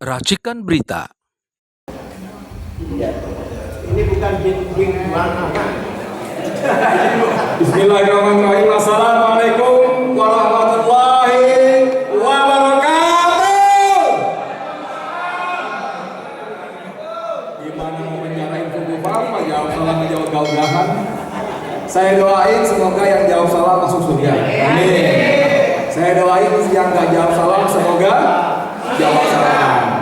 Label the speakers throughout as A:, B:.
A: Racikan Berita.
B: Ini bukan jin warna.
C: Bismillahirrahmanirrahim. Assalamualaikum warahmatullahi wabarakatuh. Gimana mau menjarain kubu bapak? Jawab salah, menjawab gaugahan. Saya doain semoga yang jawab salah masuk surga. Amin. Saya doain yang gak jawab salah semoga jawab salah.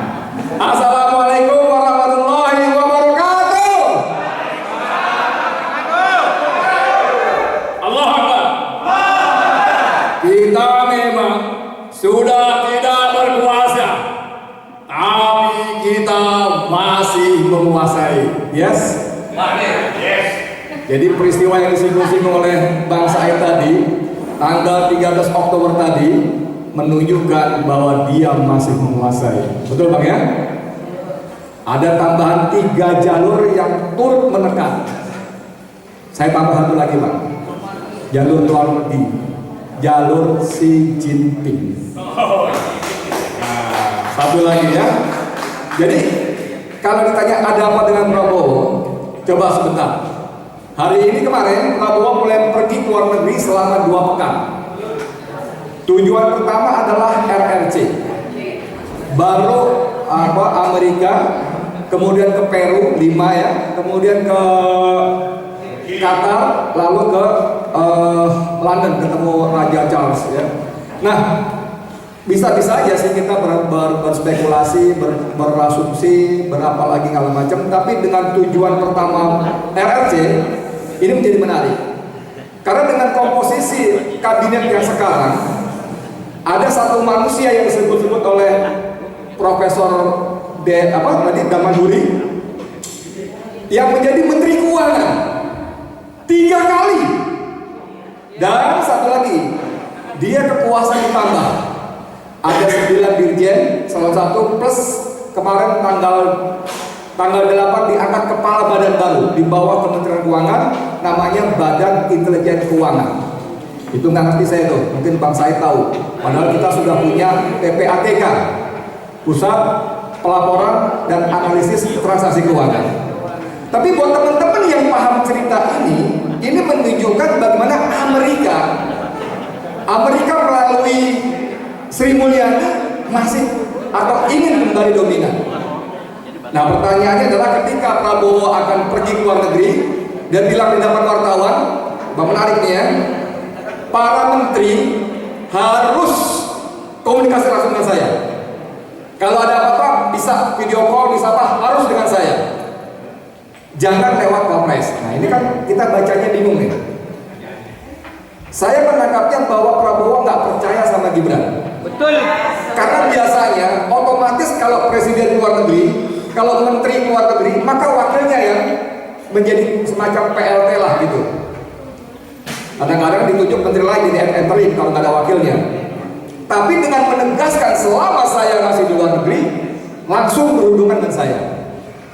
C: Assalamualaikum warahmatullahi wabarakatuh. Allah Akbar. Kita memang sudah tidak berkuasa, tapi kita masih menguasai. Yes? Yes. Jadi peristiwa yang disinggung-singgung oleh Bang Said tadi, tanggal 13 Oktober tadi, menunjukkan bahwa dia masih menguasai. Betul Bang ya? Ada tambahan 3 jalur yang turut menekan. Saya tambah satu lagi Bang. Jalur luar negeri, jalur Xi Jinping. Nah, satu lagi ya. Jadi kalau ditanya ada apa dengan Prabowo, coba sebentar. Hari ini kemarin Prabowo mulai pergi ke luar negeri selama 2 pekan. Tujuan pertama adalah RRC, baru Amerika, kemudian ke Peru 5 ya, kemudian ke Qatar, lalu ke London ketemu Raja Charles ya. Nah, bisa-bisa aja sih kita berspekulasi, berasumsi, berapa lagi kalau macam, tapi dengan tujuan pertama RRC ini menjadi menarik. Karena dengan komposisi kabinet yang sekarang, ada satu manusia yang disebut-sebut oleh Profesor Damanhuri yang menjadi Menteri Keuangan 3 kali, dan satu lagi dia kekuasaan ditambah ada 9 dirjen, salah satu plus kemarin tanggal 8 diangkat kepala badan baru di bawah Kementerian Keuangan, namanya Badan Intelijen Keuangan. Itu nggak ngerti saya tuh, mungkin Bang Said tahu. Padahal kita sudah punya PPATK, Pusat Pelaporan dan Analisis Transaksi Keuangan. Tapi buat teman-teman yang paham cerita ini menunjukkan bagaimana Amerika melalui Sri Mulyani masih atau ingin kembali dominan. Nah pertanyaannya adalah ketika Prabowo akan pergi ke luar negeri dan bilang di depan wartawan, Bang menarik nih ya, para menteri harus komunikasi langsung dengan saya. Kalau ada apa-apa bisa video call, bisa apa, harus dengan saya. Jangan lewat Wapres. Nah ini kan kita bacanya bingung nih. Saya menangkapnya bahwa Prabowo nggak percaya sama Gibran.
B: Betul.
C: Karena biasanya otomatis kalau presiden luar negeri, kalau menteri luar negeri, maka wakilnya yang menjadi semacam PLT lah gitu. Kadang-kadang ditunjuk menteri lain jadi entering kalau nggak ada wakilnya. Tapi dengan menegaskan selama saya masih di luar negeri, langsung berhubungan dengan saya.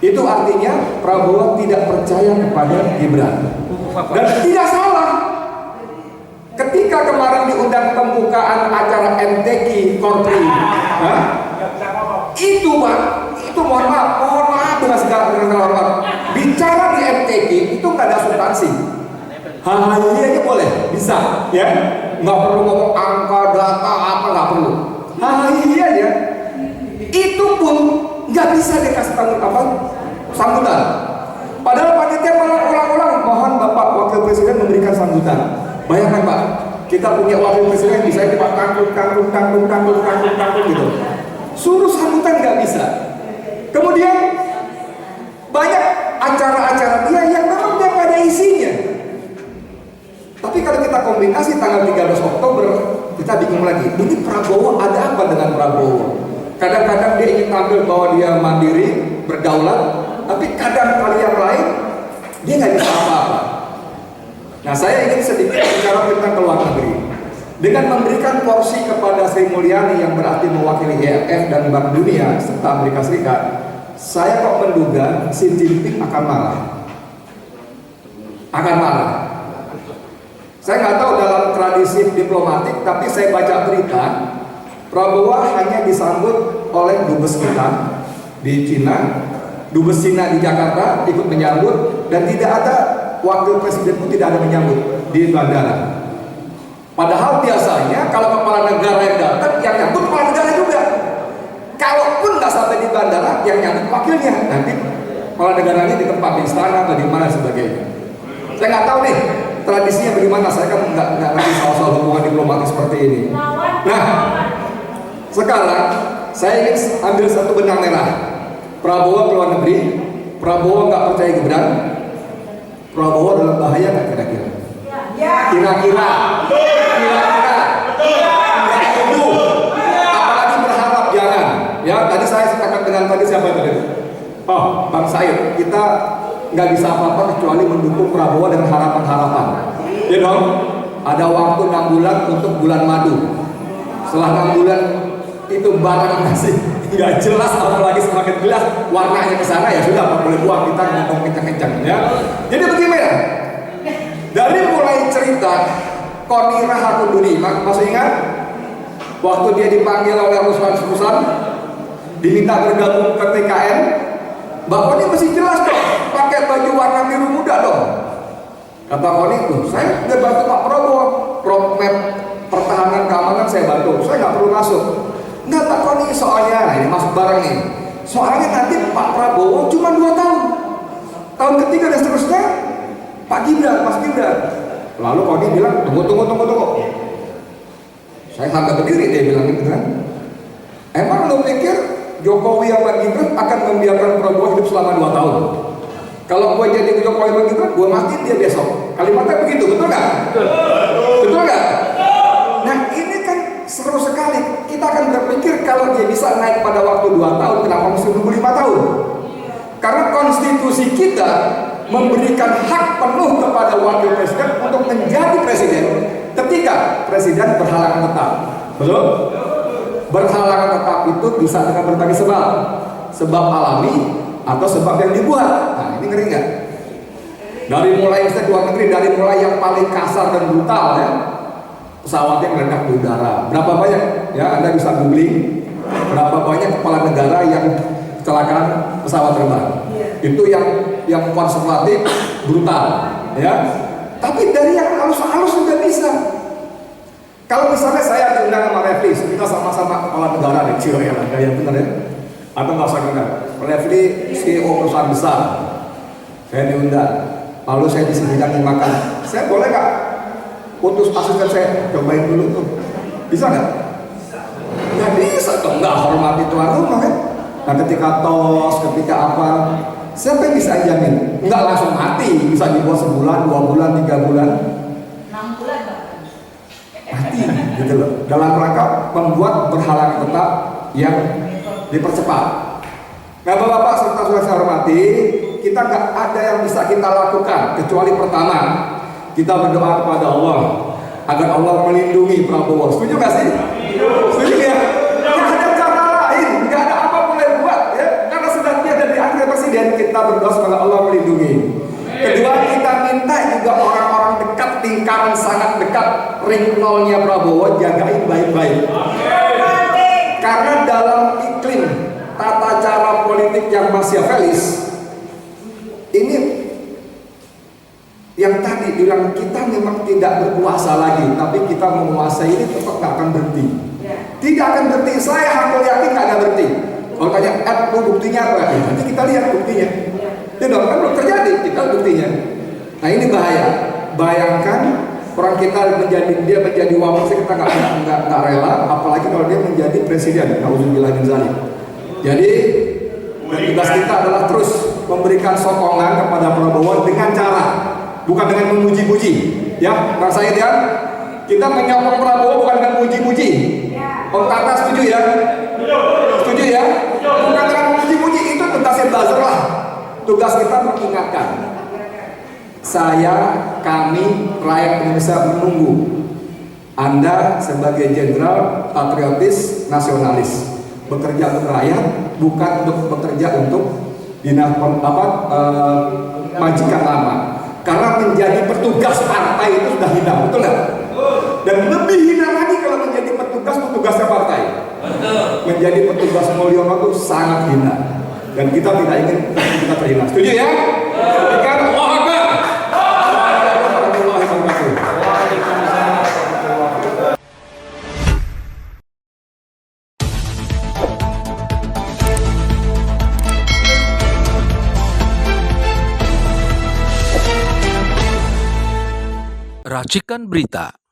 C: Itu artinya Prabowo tidak percaya kepada Gibran. Dan tidak salah. Ketika kemarin diundang pembukaan acara MTQ Korpri, itu Pak, itu mohon maaf dengan segala hormat. Bicara di MTQ itu nggak ada substansi. Hahaha aja boleh, bisa, ya, nggak perlu ngomong angka, data, apa nggak perlu. Hahaha aja, itu pun nggak bisa dikasih sambutan. Padahal panitia malah ulang-ulang, mohon Bapak Wakil Presiden memberikan sambutan. Bayangkan Pak, kita punya Wakil Presiden bisa kita tanggung gitu. Suruh sambutan nggak bisa. Kemudian banyak acara-acara dia yang memang dia nggak ada isinya. Tapi kalau kita kombinasi tanggal 13 Oktober, kita bingung lagi. Ini Prabowo ada apa dengan Prabowo? Kadang-kadang dia ingin tampil bahwa dia mandiri, berdaulat, tapi kadang kali yang lain dia nggak bisa apa-apa. Nah, saya ingin sedikit bicara tentang luar negeri. Dengan memberikan porsi kepada Sri Mulyani yang berarti mewakili IMF dan Bank Dunia serta Amerika Serikat, saya kok menduga Xi Jinping akan marah. Saya nggak tahu dalam tradisi diplomatik, tapi saya baca berita Prabowo hanya disambut oleh dubes kita di Cina, dubes Cina di Jakarta ikut menyambut, dan tidak ada wakil presiden pun tidak ada menyambut di bandara. Padahal biasanya kalau kepala negara yang datang, yang nyambut kepala negara juga. Kalaupun nggak sampai di bandara, yang nyambut wakilnya. Nanti kepala negara ini di tempat di istana atau di mana sebagainya. Saya nggak tahu nih tradisinya bagaimana. Saya kan nggak ngerti soal hubungan diplomatik seperti ini. Nah, sekarang saya ingin ambil satu benang merah. Prabowo ke luar negeri, Prabowo nggak percaya Gibran, Prabowo dalam bahaya nggak kira-kira? Kira-kira, apalagi berharap jangan. Ya, tadi saya sepakat dengan tadi siapa tadi? Oh, Bang Said. Kita nggak bisa apa-apa kecuali mendukung Prabowo dengan harapan-harapan. Ya dong. Ada waktu 6 bulan untuk bulan madu. Setelah 6 bulan itu barang masih nggak jelas, apalagi semakin jelas warnanya ke sana, ya sudah boleh buang, kita ngomong kencang-kencang ya. Jadi bagaimana? Dari mulai cerita Koni Rahakunduri, masih ingat? Waktu dia dipanggil oleh Ruslan, diminta bergabung ke TKN, Mbak Koni masih jelas dong, pakai baju warna biru muda dong. Kata Koni itu, saya udah bantu Pak Prabowo, roadmap pertahanan keamanan saya bantu, saya nggak perlu masuk. Nggak, Pak Koni soalnya, nah ini masuk bareng nih. Soalnya nanti Pak Prabowo cuma 2 tahun. Tahun ketiga dan seterusnya Pak Gibran, Mas Gibran. Lalu Koni bilang, tunggu. Saya sampai berdiri, dia bilang gitu kan. Emang lo pikir Jokowi sama Gibran akan membiarkan Prabowo hidup selama 2 tahun? Kalau gue jadi Jokowi sama Gibran, gue matiin dia besok. Kalimatnya begitu, betul nggak? Betul nggak? Nah ini kan seru sekali. Kita akan berpikir kalau dia bisa naik pada waktu 2 tahun, kenapa mesti nunggu 5 tahun? Karena konstitusi kita memberikan hak penuh kepada wakil presiden untuk menjadi presiden ketika presiden berhalangan tetap. Betul? Berhalangan tetap itu bisa dengan berbagai sebab alami atau sebab yang dibuat. Nah ini ngeri nggak? Dari mulai misalnya luar negeri, dari mulai yang paling kasar dan brutal ya, pesawatnya meledak di udara. Berapa banyak ya, Anda bisa googling berapa banyak kepala negara yang kecelakaan pesawat terbang. Itu yang konservatif, brutal ya. Tapi dari yang halus-halus juga bisa. Kalau misalnya saya diundang sama Refli, kita sama-sama kepala negara deh, ya lah, yang benar ya. Atau nggak usah kenal. Refli CEO perusahaan besar, saya diundang. Lalu saya disidangin makan. Saya boleh nggak putus asisten saya cobain dulu tuh? Bisa nggak? Nggak bisa dong, nggak hormati tuan rumah kan? Nah ketika tos, ketika apa, siapa yang bisa jamin? Nggak langsung mati, bisa dibuat sebulan, 2 bulan, 3 bulan,
A: 6 bulan bahkan.
C: mati gitu loh. Dalam rangka membuat berhalangan tetap yang dipercepat. Nah Bapak-Bapak serta saudara saya hormati, kita nggak ada yang bisa kita lakukan kecuali pertama kita berdoa kepada Allah agar Allah melindungi Prabowo. Setuju nggak sih? Setuju ya? Nggak ada cara lain, nggak ada apa boleh buat ya. Karena sudah dia dari akhir presiden, kita berdoa semoga Allah melindungi. Kedua, kita minta juga orang-orang dekat, lingkaran sangat dekat, ring nolnya Prabowo jagain baik-baik. Karena dalam iklim tata cara politik yang Machiavellis ini, yang tadi bilang kita memang tidak berkuasa lagi, tapi kita menguasai ini tetap nggak akan berhenti. Tidak akan berhenti. Saya hampir yakin nggak akan berhenti. Kalau tanya, buktinya apa? Nanti kita lihat buktinya. Ya dong, kan belum terjadi, kita buktinya. Nah ini bahaya. Bayangkan orang kita dia menjadi wapres, kita nggak rela, apalagi kalau dia menjadi presiden. Nauzubillah min dzalik. Jadi tugas kita adalah terus memberikan sokongan kepada Prabowo dengan cara, bukan dengan memuji-muji, ya, Bang Said ya. Kita menyokong Prabowo bukan dengan memuji-muji. Om Tata setuju ya? Setuju ya? Bukan dengan memuji-muji, itu tugasnya buzzer lah. Tugas kita mengingatkan. Kami, rakyat Indonesia menunggu Anda sebagai jenderal patriotis, nasionalis, bekerja untuk rakyat, bukan untuk bekerja untuk dinas majikan lama. Karena menjadi petugas partai itu sudah hina, betul nggak? Dan lebih hina lagi kalau menjadi petugasnya partai. Betul. menjadi petugas Mulyono itu sangat hina. Dan kita tidak ingin kita terhina. Setuju ya? Berikan Allah Akbar. Assalamualaikum warahmatullahi wabarakatuh.
D: Racikan Berita